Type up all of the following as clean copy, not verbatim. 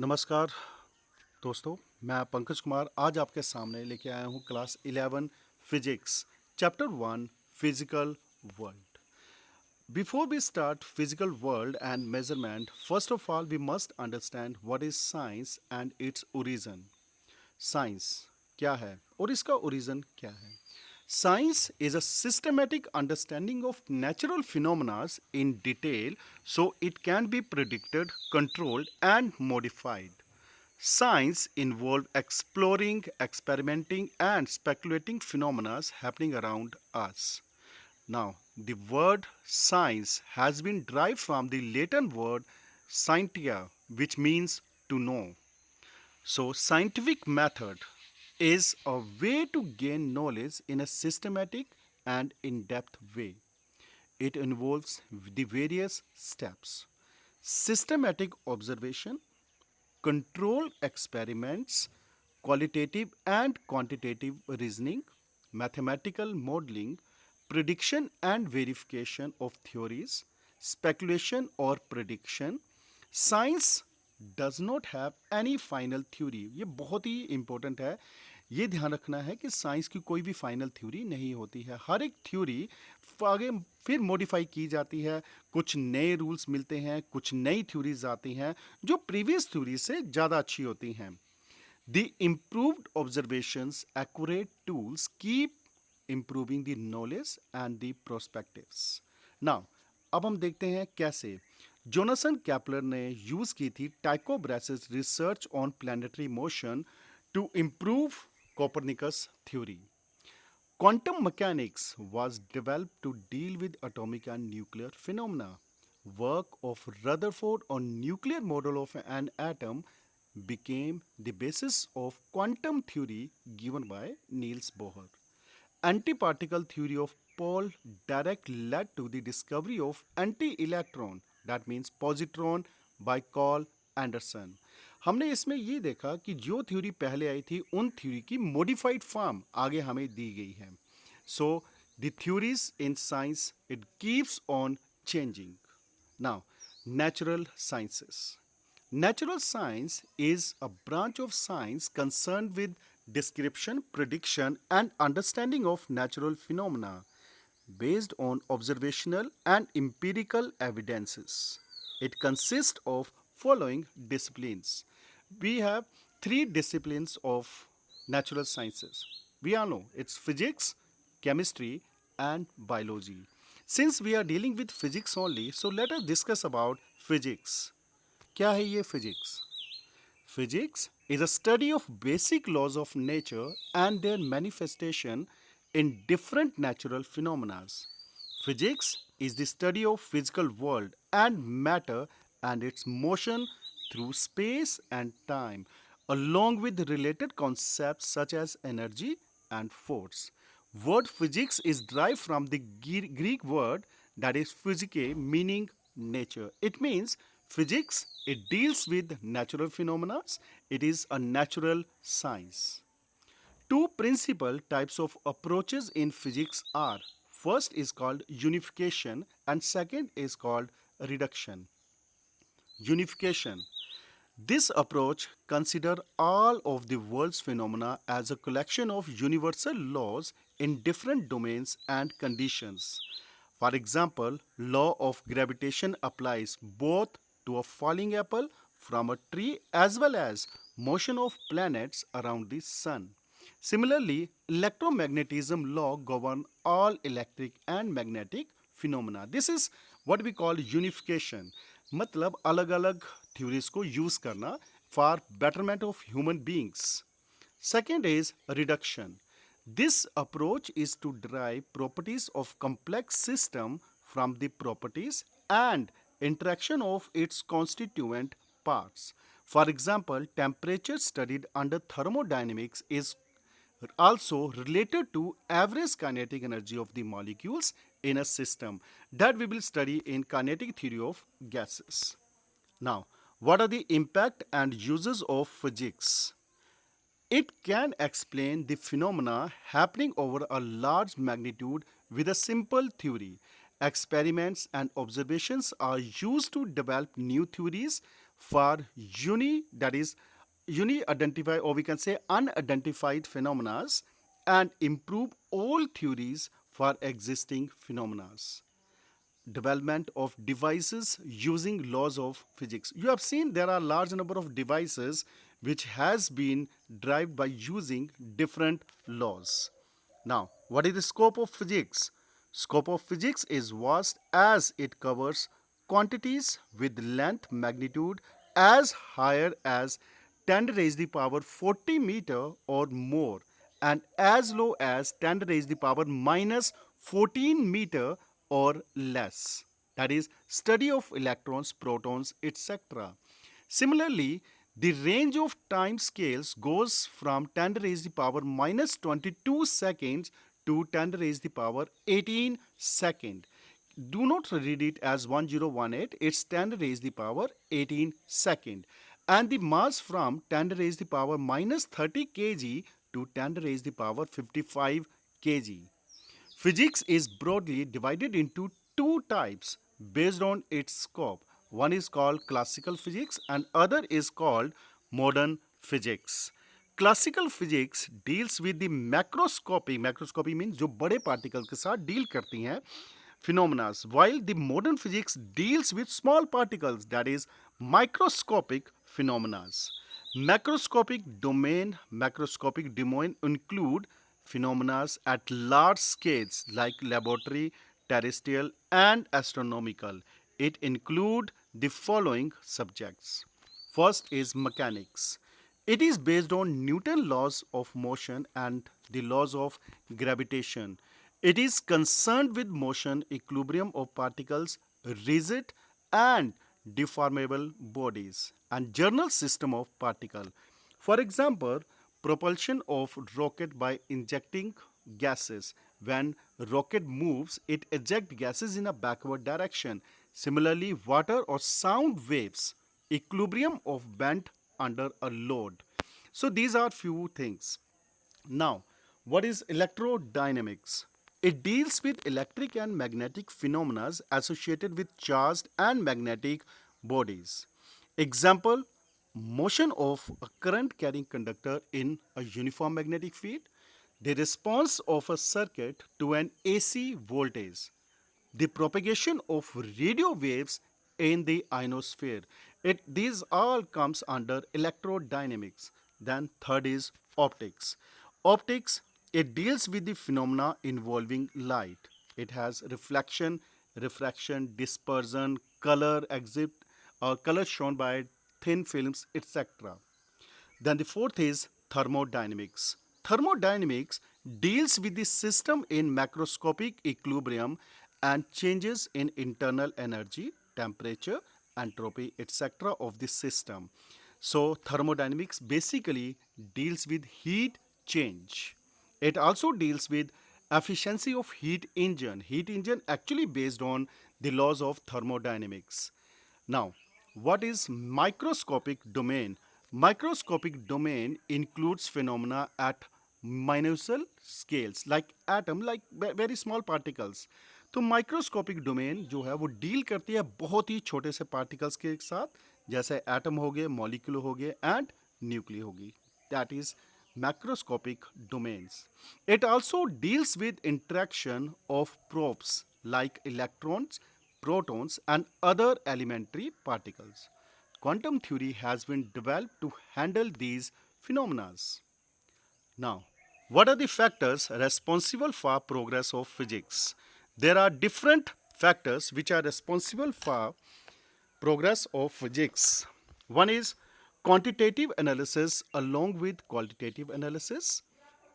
नमस्कार दोस्तों, मैं पंकज कुमार आज आपके सामने लेके आया हूँ class 11 physics chapter 1 physical world. Before we start physical world and measurement, first of all we must understand what is science and its origin. Science क्या है और इसका ओरिजिन क्या है? Science is a systematic understanding of natural phenomena in detail so it can be predicted, controlled, and modified. Science involves exploring, experimenting, and speculating phenomena happening around us. Now, the word science has been derived from the Latin word scientia, which means to know. So, scientific method is a way to gain knowledge in a systematic and in-depth way. It involves the various steps: systematic observation, controlled experiments, qualitative and quantitative reasoning, mathematical modeling, prediction and verification of theories, speculation or prediction. Science does not have any final theory. ये बहुत ही important है। ये ध्यान रखना है कि science की कोई भी फाइनल थ्योरी नहीं होती है। हर एक थ्योरी आगे फिर मॉडिफाई की जाती है, कुछ नए रूल्स मिलते हैं, कुछ नई थ्योरीज आती हैं जो प्रीवियस थ्योरी से ज़्यादा अच्छी होती हैं। The improved observations, accurate tools keep improving the knowledge and the perspectives. Now, अब हम देखते हैं कैसे जोनासन कैपलर ने यूज की थी Tycho Brahe's research on planetary motion to improve Copernicus theory. Quantum mechanics was developed to deal with atomic and nuclear phenomena. Work of Rutherford on nuclear model of an atom became the basis of quantum theory given by Niels Bohr. Antiparticle theory of Paul Dirac led to the discovery of anti-electron, that means positron, by Carl Anderson. हमने इसमें ये देखा कि जो theory पहले आई थी उन theory की मॉडिफाइड फॉर्म आगे हमें दी गई है. So the theories in science it keeps on changing. Now, natural sciences. Natural science is a branch of science concerned with description, prediction, and understanding of natural phenomena based on observational and empirical evidences. It consists of following disciplines. We have three disciplines of natural sciences. We all know it's physics, chemistry, and biology. Since we are dealing with physics only, so let us discuss about physics. क्या है ये physics? Physics is a study of basic laws of nature and their manifestation in different natural phenomena. Physics is the study of physical world and matter and its motion through space and time, along with related concepts such as energy and force. Word physics is derived from the Greek word that is physike, meaning nature. It means physics, it deals with natural phenomena, it is a natural science. Two principal types of approaches in physics are: first is called unification and second is called reduction. Unification. This approach considers all of the world's phenomena as a collection of universal laws in different domains and conditions. For example, law of gravitation applies both to a falling apple from a tree as well as motion of planets around the sun. Similarly, electromagnetism law govern all electric and magnetic phenomena. This is what we call unification. मतलब अलग अलग theories को use करना for betterment of human beings. Second is reduction. This approach is to derive properties of complex system from the properties and interaction of its constituent parts. For example, temperature studied under thermodynamics is also related to average kinetic energy of the molecules in a system that we will study in kinetic theory of gases. Now, what are the impact and uses of physics? It can explain the phenomena happening over a large magnitude with a simple theory. Experiments and observations are used to develop new theories. for uni-identified, or we can say unidentified phenomena, and improve all theories for existing phenomena. Development of devices using laws of physics. You have seen there are large number of devices which has been derived by using different laws. Now, what is the scope of physics? Scope of physics is vast as it covers quantities with length magnitude as higher as 10 raised the power 40 meter or more, and as low as 10 raised the power minus 14 meter or less. That is study of electrons, protons, etc. Similarly, the range of time scales goes from 10 raised the power minus 22 seconds to 10 raised the power 18 second. Do not read it as 1018, it's 10 raised the power 18 second. And the mass from 10 raised the power minus 30 kg to 10 raised the power 55 kg. Physics is broadly divided into two types based on its scope. One is called classical physics and other is called modern physics. Classical physics deals with the macroscopy means जो बड़े particles के साथ deal करती हैं phenomena, while the modern physics deals with small particles, that is microscopic phenomena. Macroscopic domain include phenomena at large scales like laboratory, terrestrial, and astronomical. It include the following subjects. First is mechanics. It is based on Newton's laws of motion and the laws of gravitation. It is concerned with motion, equilibrium of particles, rigid and deformable bodies, and general system of particle. For example, propulsion of rocket by injecting gases. When rocket moves, it ejects gases in a backward direction. Similarly, water or sound waves, equilibrium of bend under a load. So these are few things. Now, what is electrodynamics? It deals with electric and magnetic phenomena associated with charged and magnetic bodies. Example, motion of a current carrying conductor in a uniform magnetic field, the response of a circuit to an AC voltage, the propagation of radio waves in the ionosphere. These all comes under electrodynamics. Then third is optics. Optics, it deals with the phenomena involving light. It has reflection, refraction, dispersion, color exit, or color shown by thin films, etc. Then the fourth is thermodynamics. Thermodynamics deals with the system in macroscopic equilibrium and changes in internal energy, temperature, entropy, etc. of the system. So thermodynamics basically deals with heat change. It also deals with efficiency of heat engine. Heat engine actually based on the laws of thermodynamics. Now, what is microscopic domain? Microscopic domain includes phenomena at minuscule scales like atom, like very small particles. तो microscopic domain जो है वो deal करती है बहुत ही छोटे से particles के साथ, जैसे एटम हो गए, मॉलिक्यूल हो गए एंड न्यूक्ली होगी. That is macroscopic domains. It also deals with interaction of probes like electrons, protons, and other elementary particles. Quantum theory has been developed to handle these phenomena. Now, what are the factors responsible for progress of physics? There are different factors which are responsible for progress of physics. One is quantitative analysis along with qualitative analysis,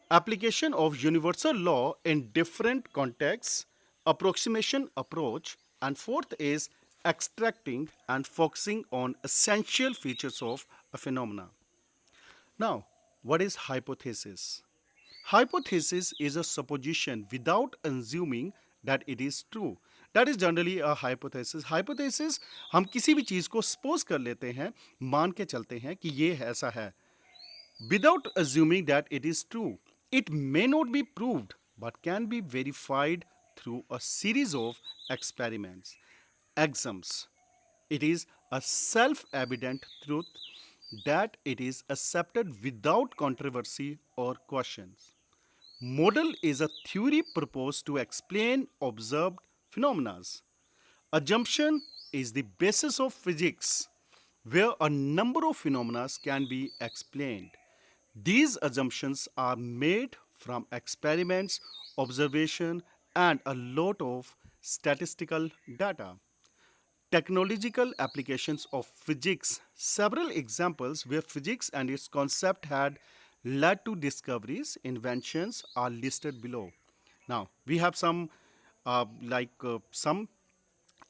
application of universal law in different contexts, approximation approach, and fourth is extracting and focusing on essential features of a phenomena. Now, what is hypothesis? Hypothesis is a supposition without assuming that it is true. That is generally a hypothesis. Hypothesis हम किसी भी चीज़ को suppose कर लेते हैं, मान के चलते हैं कि ये ऐसा है. Without assuming that it is true, it may not be proved but can be verified through a series of experiments. Exams. It is a self-evident truth that it is accepted without controversy or questions. Model is a theory proposed to explain observed phenomena. Assumption is the basis of physics, where a number of phenomena can be explained. These assumptions are made from experiments, observation, and a lot of statistical data. Technological applications of physics. Several examples where physics and its concept had led to discoveries, inventions are listed below. Now, we have some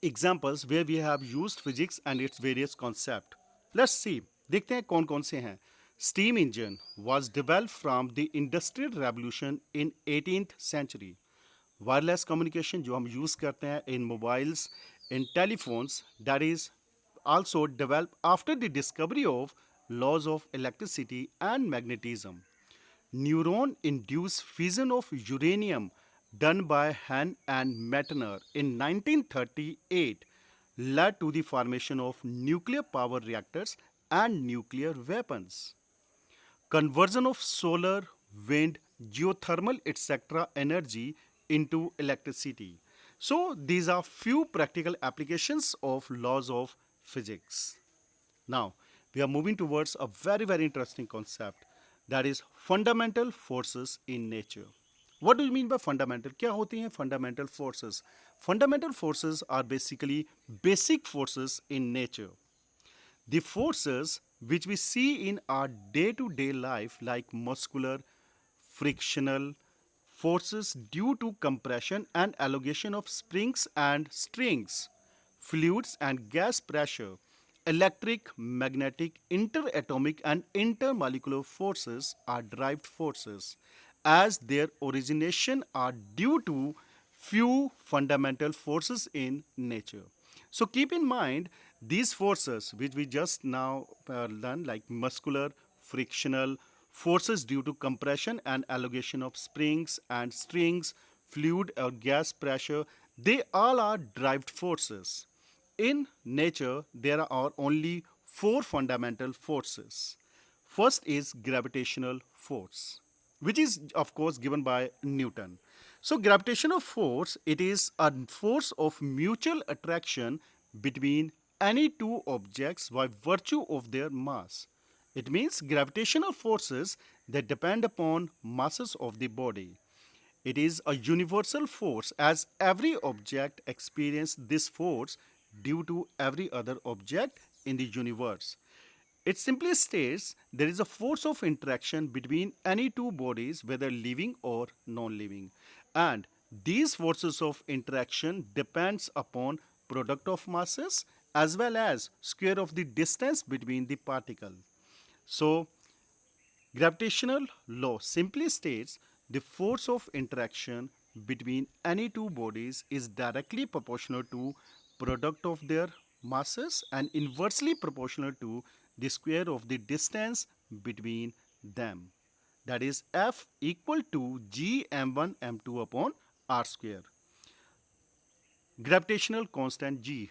examples where we have used physics and its various concepts. Let's see. देखते हैं कौन कौन से हैं. Steam engine was developed from the Industrial Revolution in 18th century. Wireless communication जो हम use करते हैं in mobiles, in telephones, that is also developed after the discovery of laws of electricity and magnetism. Neuron induced fission of uranium done by Hahn and Meitner in 1938 led to the formation of nuclear power reactors and nuclear weapons. Conversion of solar, wind, geothermal, etc. energy into electricity. So these are few practical applications of laws of physics. Now we are moving towards a very interesting concept, that is fundamental forces in nature. What do you mean by fundamental? क्या होती हैं fundamental forces? Fundamental forces are basically basic forces in nature. The forces which we see in our day-to-day life, like muscular, frictional forces due to compression and elongation of springs and strings, fluids and gas pressure, electric, magnetic, interatomic and intermolecular forces are derived forces, as their origination are due to few fundamental forces in nature. So keep in mind these forces which we just now learned, like muscular, frictional, forces due to compression and elongation of springs and strings, fluid or gas pressure, they all are derived forces. In nature, there are only four fundamental forces. First is gravitational force, which is of course given by Newton. So gravitational force, it is a force of mutual attraction between any two objects by virtue of their mass. It means gravitational forces that depend upon masses of the body. It is a universal force, as every object experiences this force due to every other object in the universe. It simply states there is a force of interaction between any two bodies, whether living or non-living. And these forces of interaction depends upon product of masses as well as square of the distance between the particle. So gravitational law simply states the force of interaction between any two bodies is directly proportional to product of their masses and inversely proportional to the square of the distance between them. That is F equal to G m1 m2 upon r square. Gravitational constant ji,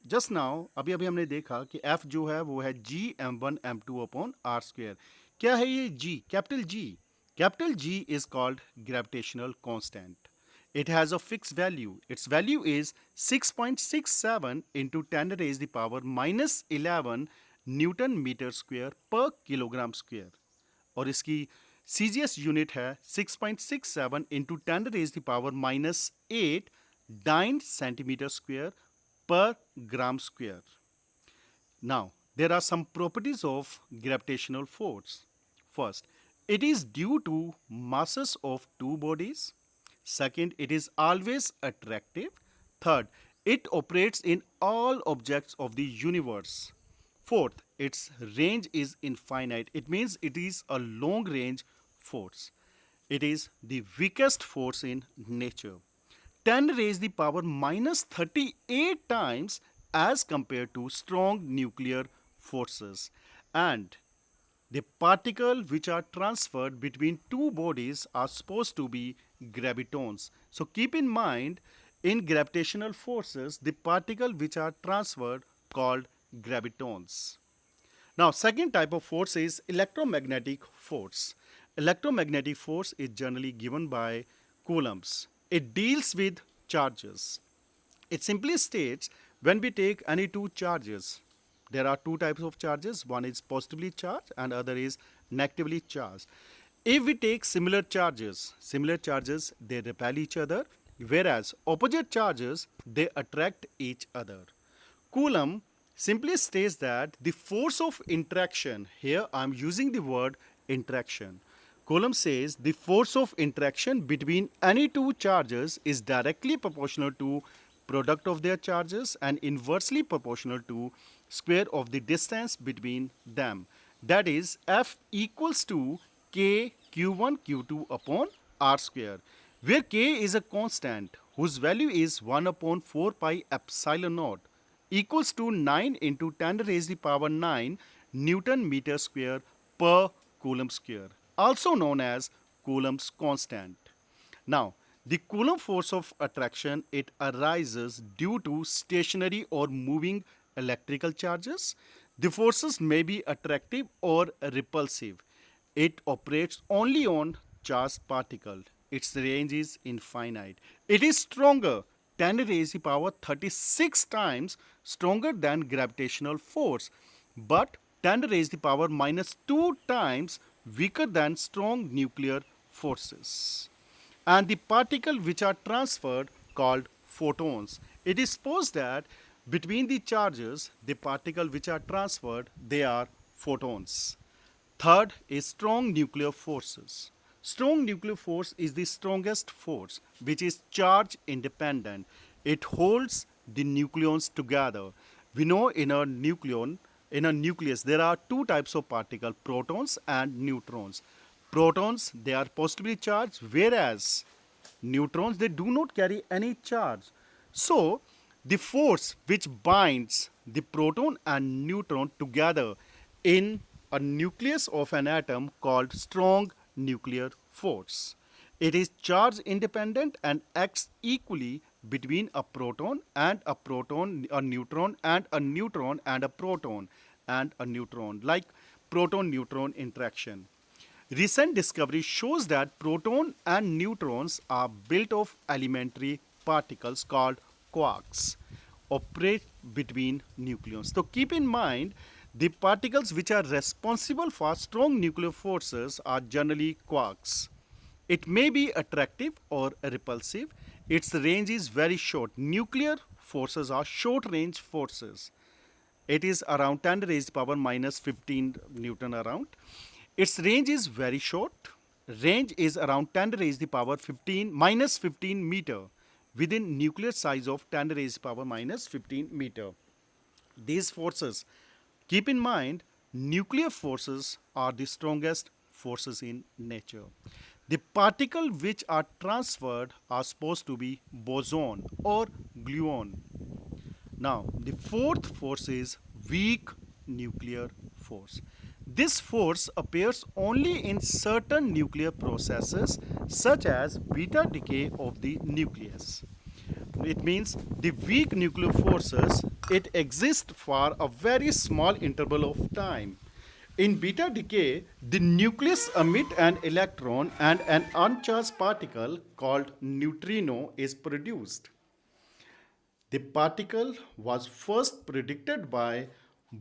just now अभी अभी हमने देखा कि F जो है वो है जी m1 m2 upon are square. क्या है ये G? Capital G. Capital G is called gravitational constant. It has a fixed value. Its value is 6.67 into 10 raised the power minus 11 newton metre square पर kilogram square, और इसकी CGS unit है 6.67 into 10 raised the power minus 8 9 centimeter square per gram square. Now, there are some properties of gravitational force. First, it is due to masses of two bodies. Second, it is always attractive. Third, it operates in all objects of the universe. Fourth, its range is infinite. It means it is a long range force. It is the weakest force in nature. 10 raised the power minus 38 times as compared to strong nuclear forces. And the particles which are transferred between two bodies are supposed to be gravitons. So keep in mind, in gravitational forces, the particles which are transferred called gravitons. Now, second type of force is electromagnetic force. Electromagnetic force is generally given by coulombs. It deals with charges. It simply states when we take any two charges, there are two types of charges. One is positively charged and other is negatively charged. If we take similar charges they repel each other, whereas opposite charges they attract each other. Coulomb simply states that the force of interaction, here I am using the word interaction. Coulomb says the force of interaction between any two charges is directly proportional to product of their charges and inversely proportional to square of the distance between them. That is F equals to K Q1 Q2 upon R square, where K is a constant whose value is 1 upon 4 pi epsilon naught equals to 9 into 10 raised to the power 9 Newton meter square per Coulomb square, also known as Coulomb's constant. Now, the Coulomb force of attraction, it arises due to stationary or moving electrical charges. The forces may be attractive or repulsive. It operates only on charged particle. Its range is infinite. It is stronger, 10 raised to the power 36 times stronger than gravitational force, but 10 raised to the power minus 2 times weaker than strong nuclear forces. And the particle which are transferred called photons. It is supposed that between the charges, the particle which are transferred, they are photons. Third is strong nuclear forces. Strong nuclear force is the strongest force which is charge independent. It holds the nucleons together. We know in a nucleus, there are two types of particle, protons and neutrons. Protons, they are positively charged, whereas neutrons, they do not carry any charge. So, the force which binds the proton and neutron together in a nucleus of an atom called strong nuclear force. It is charge independent and acts equally between a proton, a neutron, and a neutron, and a proton and a neutron, like proton-neutron interaction. Recent discovery shows that proton and neutrons are built of elementary particles called quarks, operate between nucleons. So keep in mind, the particles which are responsible for strong nuclear forces are generally quarks. It may be attractive or repulsive. Its range is very short. Nuclear forces are short range forces. It is around 10 raised to the power minus 15 Newton around. Its range is very short. Range is around 10 raised to the power 15 minus 15 meter within nuclear size of 10 raised to the power minus 15 meter. These forces, keep in mind, nuclear forces are the strongest forces in nature. The particles which are transferred are supposed to be boson or gluon. Now, the fourth force is weak nuclear force. This force appears only in certain nuclear processes such as beta decay of the nucleus. It means the weak nuclear forces, it exists for a very small interval of time. In beta decay, the nucleus emits an electron and an uncharged particle called neutrino is produced. The particle was first predicted by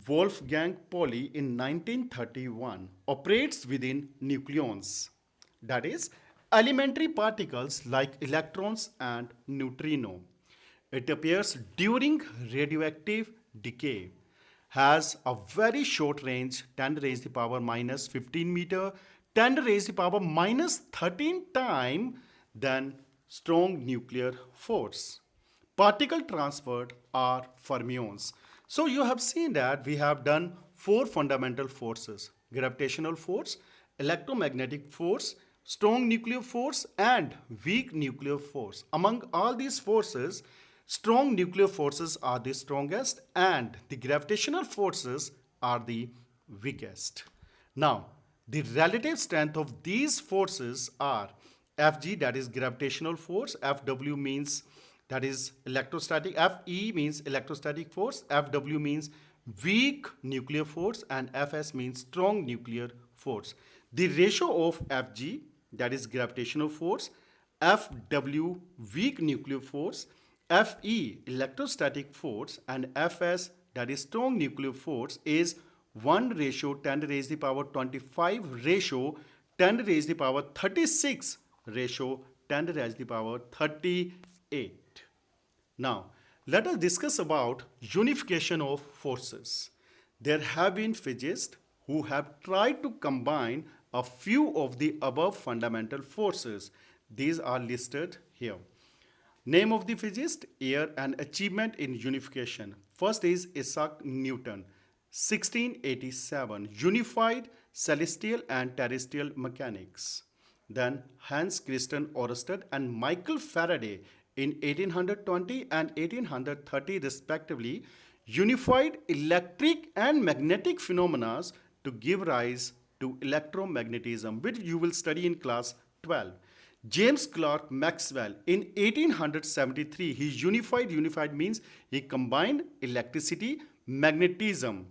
Wolfgang Pauli in 1931, operates within nucleons, that is, elementary particles like electrons and neutrino. It appears during radioactive decay, has a very short range, 10 raised to the power minus 15 meter, 10 raised to the power minus 13 time than strong nuclear force. Particle transferred are fermions. So you have seen that we have done four fundamental forces: gravitational force, electromagnetic force, strong nuclear force, and weak nuclear force. Among all these forces, strong nuclear forces are the strongest and the gravitational forces are the weakest. Now, the relative strength of these forces are Fg, that is gravitational force, Fw means that is electrostatic, Fe means electrostatic force, Fw means weak nuclear force, and Fs means strong nuclear force. The ratio of Fg, that is gravitational force, Fw, weak nuclear force, Fe, electrostatic force, and Fs, that is strong nuclear force, is 1 ratio 10 raised to the power 25 ratio 10 raised to the power 36 ratio 10 raised to the power 38. Now, let us discuss about unification of forces. There have been physicists who have tried to combine a few of the above fundamental forces. These are listed here. Name of the physicist, year, and achievement in unification. First is Isaac Newton, 1687, unified celestial and terrestrial mechanics. Then Hans Christian Ørsted and Michael Faraday in 1820 and 1830 respectively unified electric and magnetic phenomena to give rise to electromagnetism, which you will study in class 12. James Clerk Maxwell in 1873, he unified means he combined electricity, magnetism,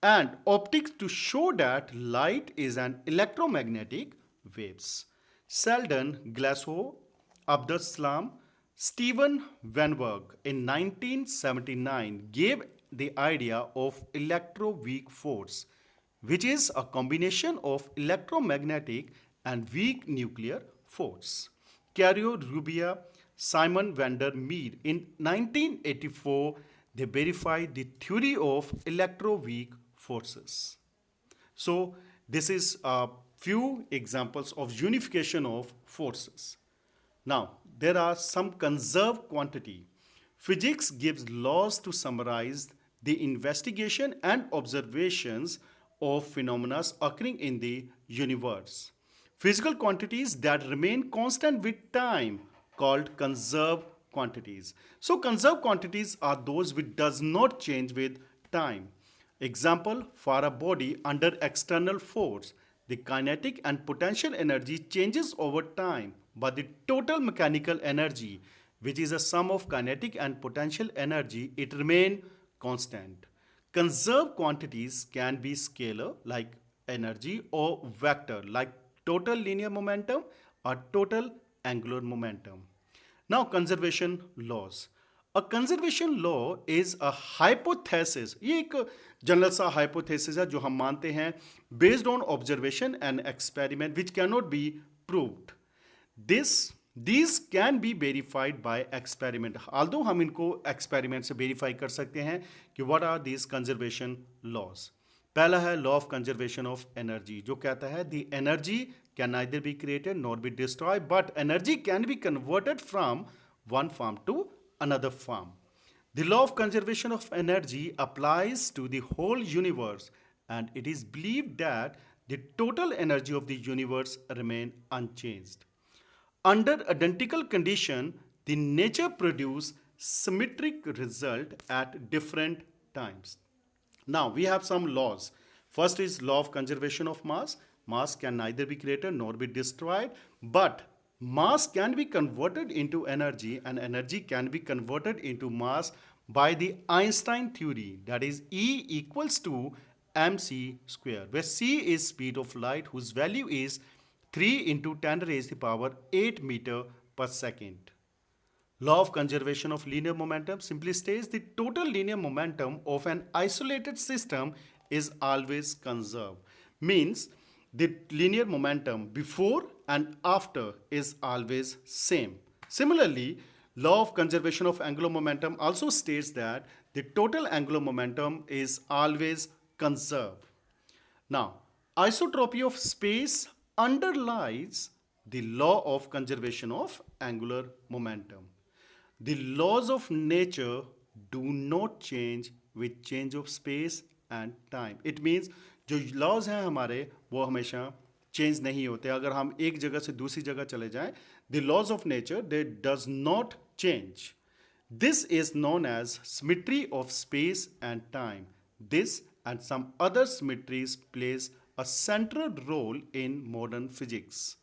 and optics to show that light is an electromagnetic waves. Sheldon Glashow, Abdus Salam, Stephen Weinberg in 1979 gave the idea of electroweak force, which is a combination of electromagnetic and weak nuclear force. Cario Rubia, Simon van der Meer in 1984, they verified the theory of electroweak forces. So this is a few examples of unification of forces. Now, there are some conserved quantity. Physics gives laws to summarize the investigation and observations of phenomena occurring in the universe. Physical quantities that remain constant with time called conserved quantities. So conserved quantities are those which does not change with time. Example, for a body under external force, the kinetic and potential energy changes over time, but the total mechanical energy, which is a sum of kinetic and potential energy, it remains constant. Conserved quantities can be scalar like energy or vector like total linear momentum or total angular momentum. Now conservation laws. A conservation law is a hypothesis. ये एक general सा hypothesis है जो हम मानते हैं based on observation and experiment which cannot be proved. These can be verified by experiment. Although हम इनको experiment से verify कर सकते हैं कि what are these conservation laws. पहला है law of conservation of energy जो कहता है the energy can neither be created nor be destroyed, but energy can be converted from one form to another form. The law of conservation of energy applies to the whole universe, and it is believed that the total energy of the universe remain unchanged. Under identical condition, the nature produce symmetric result at different times. Now we have some laws. First is law of conservation of mass. Mass can neither be created nor be destroyed, but mass can be converted into energy and energy can be converted into mass by the Einstein theory, that is E equals to mc square, where c is speed of light whose value is 3 into 10 raised to the power 8 meter per second. Law of conservation of linear momentum simply states the total linear momentum of an isolated system is always conserved. Means the linear momentum before and after is always same. Similarly, law of conservation of angular momentum also states that the total angular momentum is always conserved. Now, isotropy of space underlies the law of conservation of angular momentum. The laws of nature do not change with change of space and time. It means जो laws हैं हमारे वो हमेशा change नहीं होते. अगर हम एक जगह से दूसरी जगह चले जाएं, the laws of nature they does not change. This is known as symmetry of space and time. This and some other symmetries plays a central role in modern physics.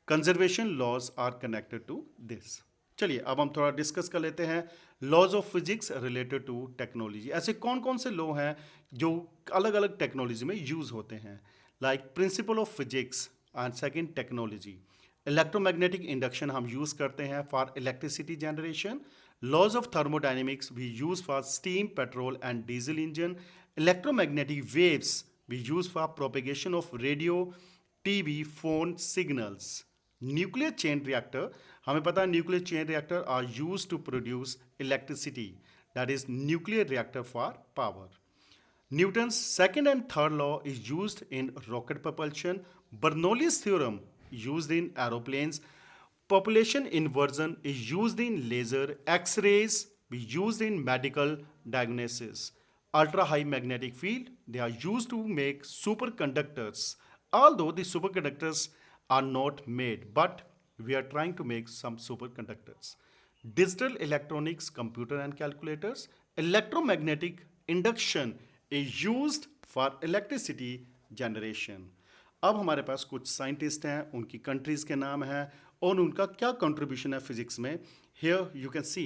Conservation laws are connected to this. चलिए अब हम थोड़ा discuss कर लेते हैं laws of physics related to technology. ऐसे कौन कौन से लॉ हैं जो अलग अलग टेक्नोलॉजी में यूज होते हैं? Like principle of physics and second technology. Electromagnetic induction हम यूज करते हैं for electricity generation. Laws of thermodynamics we use for steam, petrol and diesel engine. Electromagnetic waves we use for propagation of radio, TV, phone signals. Nuclear chain reactor, हमें पता है nuclear chain reactor are use to produce electricity, that is nuclear reactor for power. Newton's second and third law is used in rocket propulsion. Bernoulli's theorem used in aeroplanes. Population inversion is used in laser. X-rays be used in medical diagnosis. Ultra high magnetic field, they are used to make superconductors. Although the superconductors are not made, but we are trying to make some superconductors. Digital electronics, computer and calculators. Electromagnetic induction is used for electricity generation. अब हमारे पास कुछ scientist हैं, उनकी countries के नाम हैं और उनका क्या कंट्रीब्यूशन है फिजिक्स में. Here you can see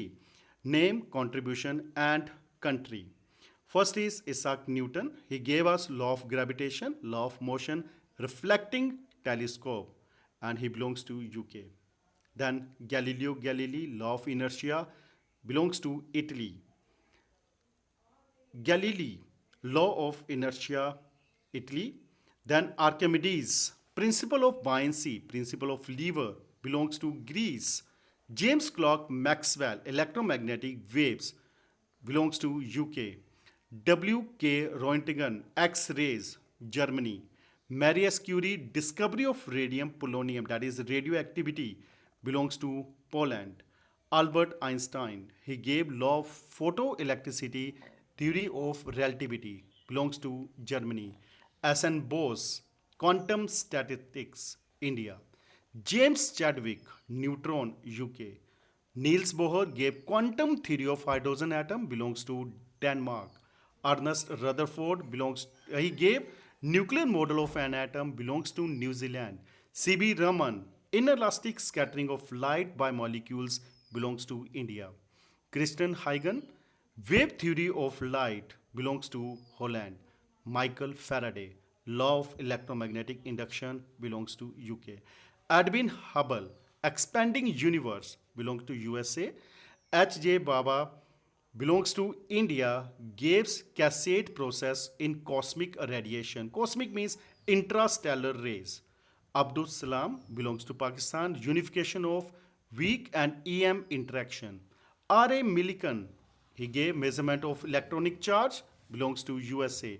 name, contribution and country. First is Isaac Newton. He gave us law of gravitation, law of motion, reflecting telescope, and he belongs to UK. Then Galileo Galilei, law of inertia, belongs to Italy. Galilei, law of inertia, Italy. Then Archimedes, principle of buoyancy, principle of lever, belongs to Greece. James Clerk Maxwell, electromagnetic waves, belongs to UK. W.K. Roentgen, X-rays, Germany. Marie Curie, discovery of radium polonium, that is radioactivity, belongs to Poland. Albert Einstein, he gave law of photoelectricity, theory of relativity, belongs to Germany. S.N. Bose, quantum statistics, India. James Chadwick, neutron, UK. Niels Bohr gave quantum theory of hydrogen atom, belongs to Denmark. Ernest Rutherford he gave nuclear model of an atom, belongs to New Zealand. C.B. Raman, inelastic scattering of light by molecules, belongs to India. Christian Huygens, wave theory of light, belongs to Holland. Michael Faraday, law of electromagnetic induction, belongs to UK. Edwin Hubble, expanding universe, belongs to USA. H.J. Baba, belongs to India, gives cassette process in cosmic radiation. Cosmic means intrastellar rays. Abdul Salam, belongs to Pakistan, unification of weak and EM interaction. R.A. Millikan, he gave measurement of electronic charge, belongs to USA.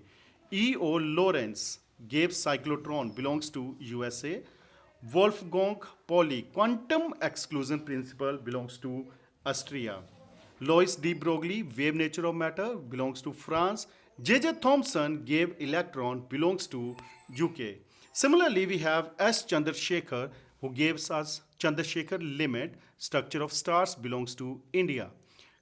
E.O. Lawrence gave cyclotron, belongs to USA. Wolfgang Pauli, quantum exclusion principle, belongs to Austria. Louis de Broglie, wave nature of matter, belongs to France. J.J. Thomson gave electron, belongs to UK. Similarly, we have S. Chandrasekhar, who gives us Chandrasekhar limit, structure of stars, belongs to India.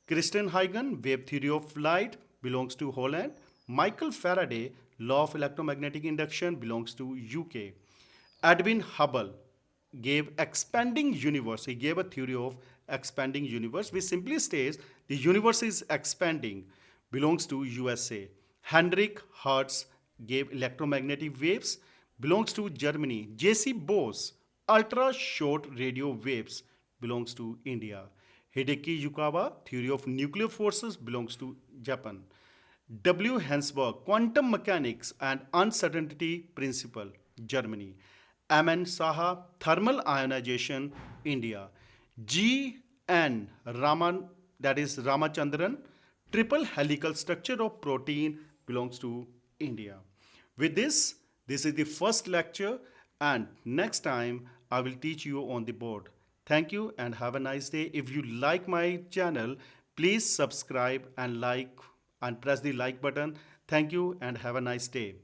Christian Huygens, wave theory of light, belongs to Holland. Michael Faraday, law of electromagnetic induction, belongs to UK. Edwin Hubble gave expanding universe. He gave a theory of expanding universe, which simply states the universe is expanding, belongs to USA. Heinrich Hertz gave electromagnetic waves, belongs to Germany. J.C. Bose, ultra short radio waves, belongs to India. Hideki Yukawa, theory of nuclear forces, belongs to Japan. W. Hensberg, quantum mechanics and uncertainty principle, Germany. M.N. Saha, thermal ionization, India. G.N. Raman, that is Ramachandran, triple helical structure of protein, belongs to India. With this is the first lecture, and next time I will teach you on the board. Thank you and have a nice day. If you like my channel, please subscribe and like and press the like button. Thank you and have a nice day.